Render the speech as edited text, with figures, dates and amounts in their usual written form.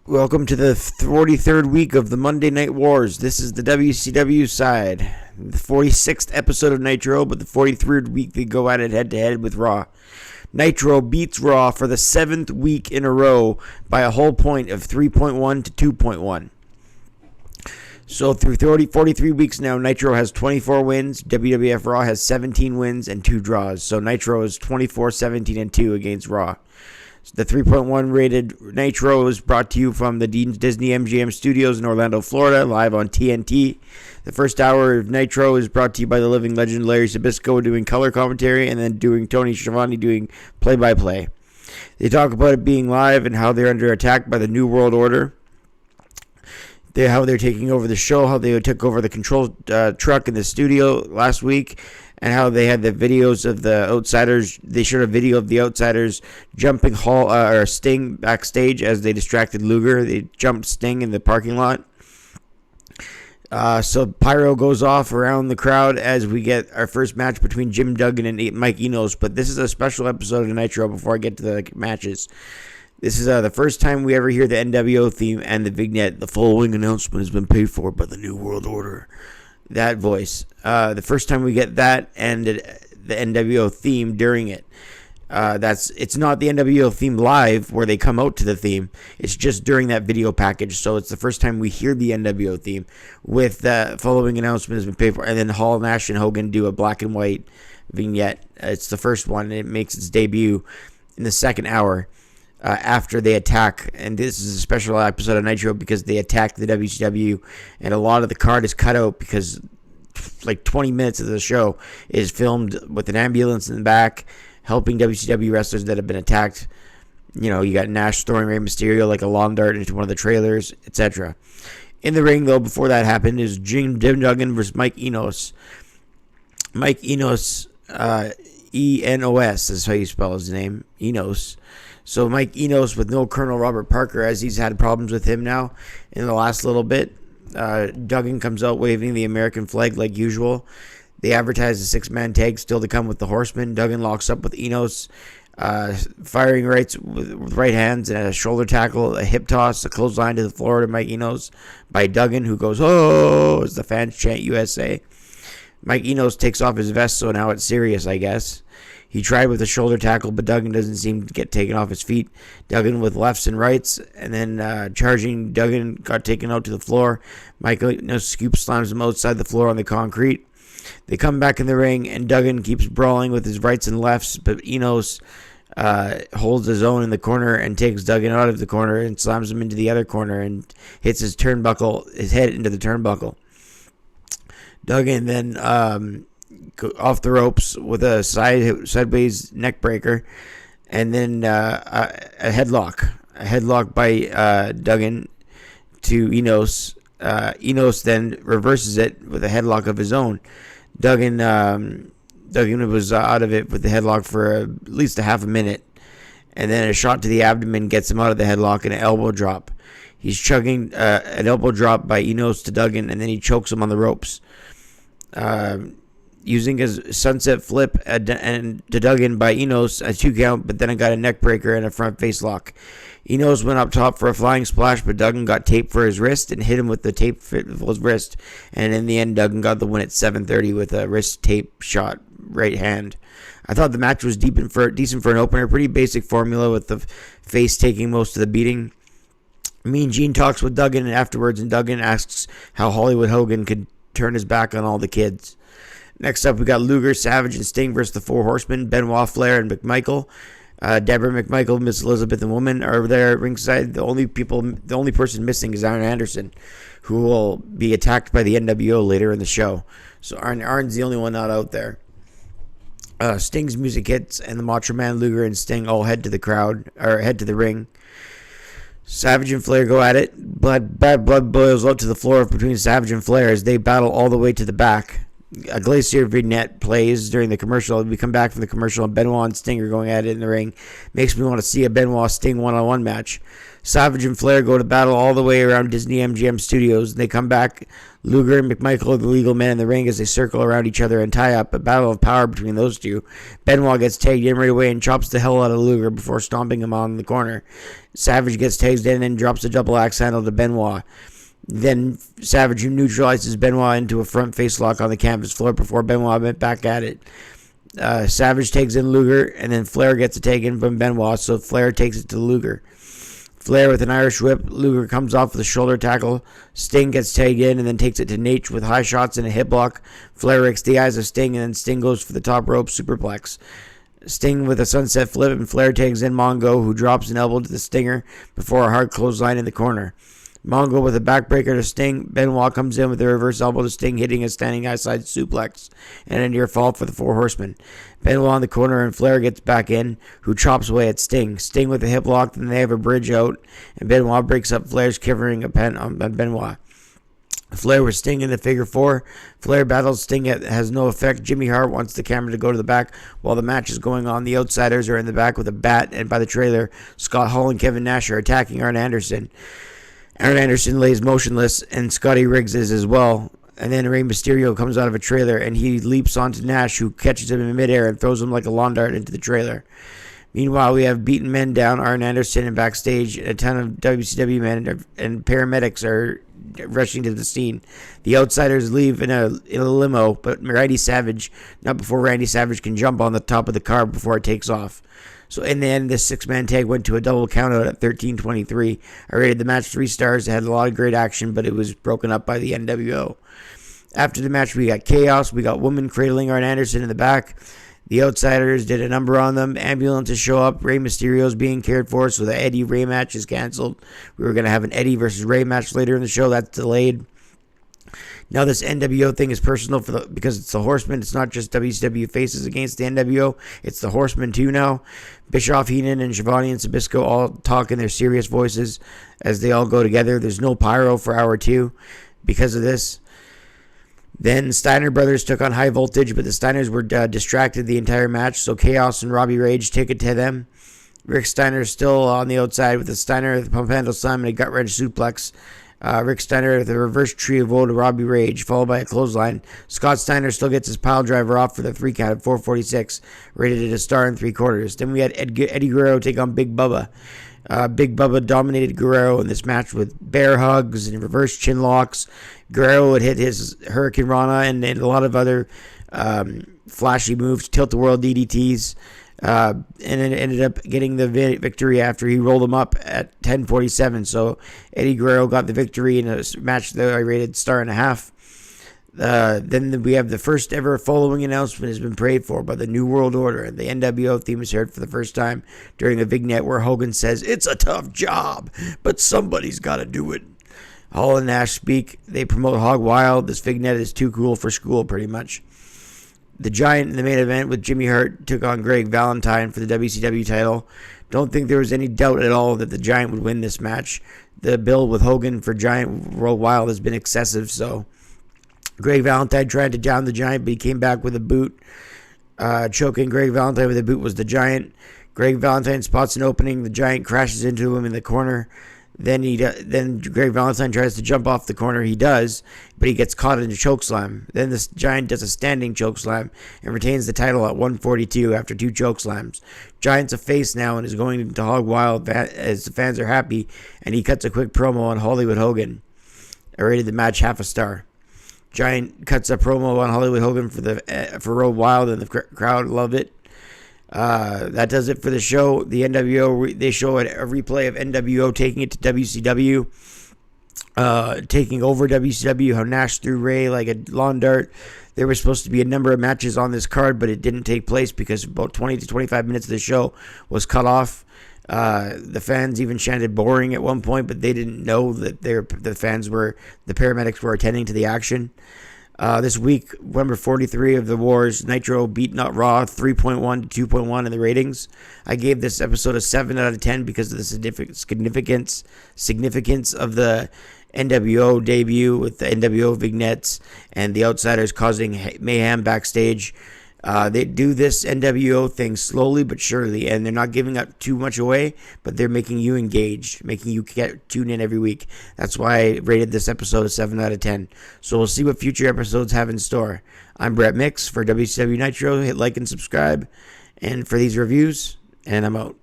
Welcome to the 43rd week of the Monday Night Wars. This is the WCW side. The 46th episode of Nitro, but the 43rd week they go at it head-to-head with Raw. Nitro beats Raw for the 7th week in a row by a whole point of 3.1 to 2.1. So through 43 weeks now, Nitro has 24 wins. WWF Raw has 17 wins and 2 draws. So Nitro is 24-17-2 against Raw. The 3.1 rated Nitro is brought to you from the Disney MGM Studios in Orlando, Florida, live on TNT. The first hour of Nitro is brought to you by the living legend Larry Zbyszko doing color commentary and then doing Tony Schiavone doing play-by-play. They talk about it being live and how they're under attack by the New World Order. How they're taking over the show, how they took over the control truck in the studio last week, and how they had the videos of the Outsiders. They showed a video of the Outsiders jumping Sting backstage as they distracted Luger. They jumped Sting in the parking lot. So Pyro goes off around the crowd as we get our first match between Jim Duggan and Mike Enos. But this is a special episode of Nitro before I get to the matches. This is the first time we ever hear the nWo theme and the vignette. The following announcement has been paid for by the New World Order. That voice. The first time we get that and the nWo theme during it. It's not the nWo theme live where they come out to the theme. It's just during that video package. So it's the first time we hear the nWo theme with the following announcement has been paid for. And then Hall, Nash, and Hogan do a black and white vignette. It's the first one. It makes its debut in the second hour. After they attack, and this is a special episode of Nitro because they attacked the WCW, and a lot of the card is cut out because like 20 minutes of the show is filmed with an ambulance in the back helping WCW wrestlers that have been attacked. You know, you got Nash throwing Rey Mysterio like a lawn dart into one of the trailers, etc. In the ring, though, before that happened, is Jim Duggan versus Mike Enos. Mike Enos, E-N-O-S is how you spell his name, Enos. So Mike Enos with no Colonel Robert Parker, as he's had problems with him now in the last little bit. Duggan comes out waving the American flag like usual. They advertise a 6-man tag still to come with the Horsemen. Duggan locks up with Enos, firing rights with right hands and a shoulder tackle, a hip toss, a clothesline to the floor to Mike Enos by Duggan, who goes, "Oh!" as the fans chant USA. Mike Enos takes off his vest, so now it's serious, I guess. He tried with a shoulder tackle, but Duggan doesn't seem to get taken off his feet. Duggan with lefts and rights, and then charging Duggan got taken out to the floor. Mike Enos scoop slams him outside the floor on the concrete. They come back in the ring, and Duggan keeps brawling with his rights and lefts, but Enos holds his own in the corner and takes Duggan out of the corner and slams him into the other corner and hits his head into the turnbuckle. Duggan then off the ropes with a sideways neck breaker, and then a headlock by Duggan to Enos. Enos then reverses it with a headlock of his own. Duggan was out of it with the headlock for at least a half a minute, and then a shot to the abdomen gets him out of the headlock and an elbow drop. He's chugging an elbow drop by Enos to Duggan, and then he chokes him on the ropes. Using his sunset flip and to Duggan by Enos, a 2 count, but then I got a neck breaker and a front face lock. Enos went up top for a flying splash, but Duggan got tape for his wrist and hit him with the tape for his wrist. And in the end, Duggan got the win at 7:30 with a wrist tape shot right hand. I thought the match was decent for an opener. Pretty basic formula with the face taking most of the beating. Mean Gene talks with Duggan afterwards, and Duggan asks how Hollywood Hogan could turn his back on all the kids. Next up, we got Luger, Savage, and Sting versus the 4 Horsemen, Benoit, Flair, and McMichael. Deborah McMichael, Miss Elizabeth, and Woman are there at ringside. The only person missing is Arn Anderson, who will be attacked by the nWo later in the show. So Arn's the only one not out there. Sting's music hits, and the Macho Man, Luger, and Sting all head to the ring. Savage and Flair go at it. Bad blood boils out to the floor between Savage and Flair as they battle all the way to the back. A Glacier vignette plays during the commercial. We come back from the commercial, and Benoit and Sting are going at it in the ring. Makes me want to see a Benoit Sting one-on-one match. Savage and Flair go to battle all the way around Disney MGM Studios. They come back. Luger and McMichael are the legal men in the ring as they circle around each other and tie up. A battle of power between those two. Benoit gets tagged in right away and chops the hell out of Luger before stomping him on the corner. Savage gets tagged in and drops a double axe handle to Benoit. Then Savage neutralizes Benoit into a front face lock on the canvas floor before Benoit went back at it. Savage takes in Luger, and then Flair gets a tag in from Benoit, so Flair takes it to Luger. Flair with an Irish whip. Luger comes off with a shoulder tackle. Sting gets tagged in and then takes it to Nate with high shots and a hip block. Flair rakes the eyes of Sting, and then Sting goes for the top rope superplex. Sting with a sunset flip, and Flair tags in Mongo, who drops an elbow to the Stinger before a hard clothesline in the corner. Mongo with a backbreaker to Sting. Benoit comes in with a reverse elbow to Sting, hitting a standing outside suplex and a near fall for the Four Horsemen. Benoit in the corner, and Flair gets back in, who chops away at Sting. Sting with a hip lock, then they have a bridge out, and Benoit breaks up Flair's covering a pen on Benoit. Flair with Sting in the figure four. Flair battles Sting, has no effect. Jimmy Hart wants the camera to go to the back while the match is going on. The Outsiders are in the back with a bat, and by the trailer, Scott Hall and Kevin Nash are attacking Arn Anderson. Arn Anderson lays motionless, and Scotty Riggs is as well. And then Rey Mysterio comes out of a trailer, and he leaps onto Nash, who catches him in midair and throws him like a lawn dart into the trailer. Meanwhile, we have beaten men down, Arn Anderson, and backstage, a ton of WCW men and paramedics are rushing to the scene. The Outsiders leave in a limo, but Randy Savage, not before Randy Savage can jump on the top of the car before it takes off. So in the end, this six-man tag went to a double countout at 13:23. I rated the match 3 stars. It had a lot of great action, but it was broken up by the nWo. After the match, we got chaos. We got women cradling Arn Anderson in the back. The Outsiders did a number on them. Ambulances show up. Rey Mysterio's being cared for, so the Eddie Ray match is canceled. We were going to have an Eddie versus Ray match later in the show. That's delayed. Now this nWo thing is personal because it's the Horsemen. It's not just WCW faces against the nWo. It's the Horsemen too now. Bischoff, Heenan, and Schiavone and Sabisco all talk in their serious voices as they all go together. There's no pyro for hour 2 because of this. Then Steiner brothers took on High Voltage, but the Steiners were distracted the entire match, so Chaos and Robbie Rage take it to them. Rick Steiner still on the outside with the Steiner, the pump handle slam, and a gut wrench suplex. Rick Steiner with a reverse tree of woe to Robbie Rage, followed by a clothesline. Scott Steiner still gets his pile driver off for the 3 count at 4:46, rated at a star and 3/4. Then we had Eddie Guerrero take on Big Bubba. Big Bubba dominated Guerrero in this match with bear hugs and reverse chin locks. Guerrero would hit his Hurricane Rana and a lot of other flashy moves, tilt-the-world DDTs. And it ended up getting the victory after he rolled him up at 10:47. So Eddie Guerrero got the victory in a match that I rated star and a half. Then we have the first ever following announcement has been prayed for by the New World Order, and the nWo theme is heard for the first time during a vignette where Hogan says, "It's a tough job, but somebody's got to do it." Hall and Nash speak. They promote Hog Wild. This vignette is too cool for school, pretty much. The Giant in the main event with Jimmy Hart took on Greg Valentine for the WCW title. Don't think there was any doubt at all that the Giant would win this match. The bill with Hogan for Giant World Wild has been excessive, so Greg Valentine tried to down the Giant, but he came back with a boot. Choking Greg Valentine with a boot was the Giant. Greg Valentine spots an opening. The Giant crashes into him in the corner. Then Greg Valentine tries to jump off the corner. He does, but he gets caught in a chokeslam. Then the Giant does a standing chokeslam and retains the title at 142 after 2 chokeslams. Giant's a face now and is going into Hog Wild as the fans are happy, and he cuts a quick promo on Hollywood Hogan. I rated the match half a star. Giant cuts a promo on Hollywood Hogan for Road Wild, and the crowd loved it. That does it for the show. The nWo, they show a replay of nWo taking it to WCW, taking over WCW, how Nash threw Ray like a lawn dart. There was supposed to be a number of matches on this card, but it didn't take place because about 20 to 25 minutes of the show was cut off. The fans even chanted boring at one point, but they didn't know that the paramedics were attending to the action. This week, number 43 of the Wars, Nitro beat Not Raw 3.1 to 2.1 in the ratings. I gave this episode a 7 out of 10 because of the significance of the nWo debut with the nWo vignettes and the Outsiders causing mayhem backstage. They do this nWo thing slowly but surely, and they're not giving up too much away, but they're making you engaged, making you tune in every week. That's why I rated this episode a 7 out of 10. So we'll see what future episodes have in store. I'm Brett Mix for WCW Nitro. Hit like and subscribe, and for these reviews, and I'm out.